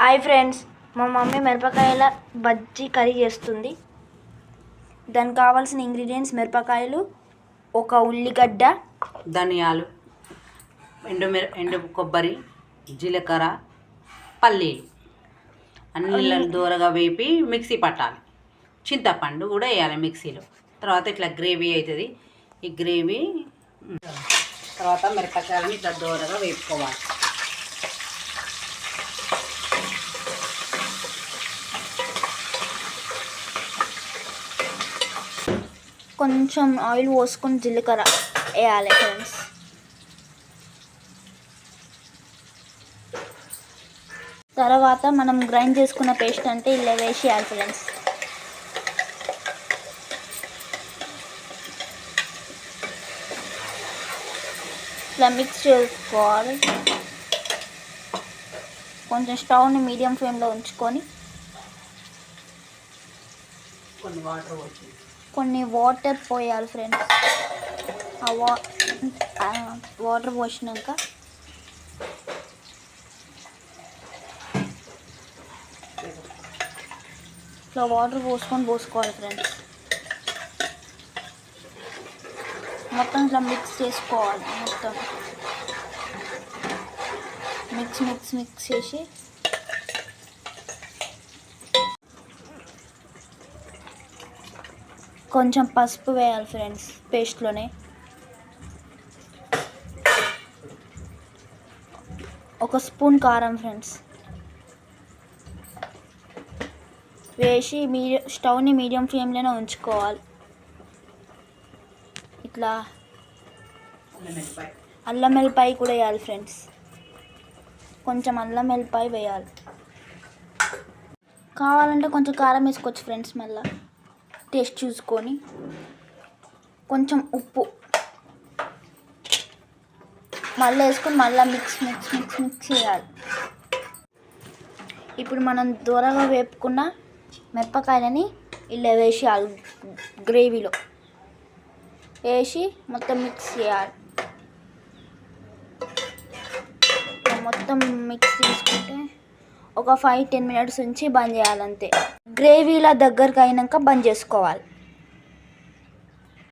Hi friends, మా mummy మిరపకాయల bajji curry చేస్తుంది. దానికి కావాల్సిన ఇంగ్రీడియంట్స్ మిరపకాయలు, ఒక ఉల్లిగడ్డ, ధనియాలు, ఎండు కొబ్బరి, జీలకర్ర, పల్లీలు అన్ని దూరగా వేపి మిక్సీ పట్టాలి. చింతపండు కూడా వేయాలి మిక్సీలో. తర్వాత ఇట్లా గ్రేవీ అవుతుంది. ఈ గ్రేవీ తర్వాత మిరపకాయలని ఇట్లా దూరగా వేపుకోవాలి. కొంచెం ఆయిల్ పోసుకొని జీలకర్ర వేయాలి ఫ్రెండ్స్. తర్వాత మనం గ్రైండ్ చేసుకున్న పేస్ట్ అంటే ఇలా వేసేయాలి ఫ్రెండ్స్. ఇట్లా మిక్స్ చేసుకోవాలి. కొంచెం స్టవ్ని మీడియం ఫ్లేమ్లో ఉంచుకొని కొన్ని వాటర్ పోయాలి ఫ్రెండ్స్. ఆ వాటర్ పోసినాక ఇట్లా వాటర్ పోసుకోవాలి ఫ్రెండ్స్. మొత్తం ఇట్లా మిక్స్ చేసుకోవాలి. మొత్తం మిక్స్ చేసి కొంచెం పసుపు వేయాలి ఫ్రెండ్స్ పేస్ట్లోనే. ఒక స్పూన్ కారం ఫ్రెండ్స్ వేసి స్టవ్ని మీడియం ఫ్లేమ్లోనే ఉంచుకోవాలి. ఇట్లా అల్లం వెల్లిపాయ కూడా వేయాలి ఫ్రెండ్స్. కొంచెం అల్లం వెల్లిపాయ వేయాలి. కావాలంటే కొంచెం కారం వేసుకోవచ్చు ఫ్రెండ్స్. మళ్ళీ టేస్ట్ చూసుకొని కొంచెం ఉప్పు మళ్ళీ వేసుకొని మళ్ళీ మిక్స్ చేయాలి. ఇప్పుడు మనం దూరగా వేపుకున్న మిరపకాయలని ఇలా వేసేయాలి. గ్రేవీలో వేసి మొత్తం మిక్స్ చేయాలి. మొత్తం మిక్స్ చేసుకుంటే ఒక 5-10 మినిట్స్ ఉంచి బంద్ చేయాలి. అంతే. గ్రేవీలా దగ్గరకు అయినాక బంద్ చేసుకోవాలి.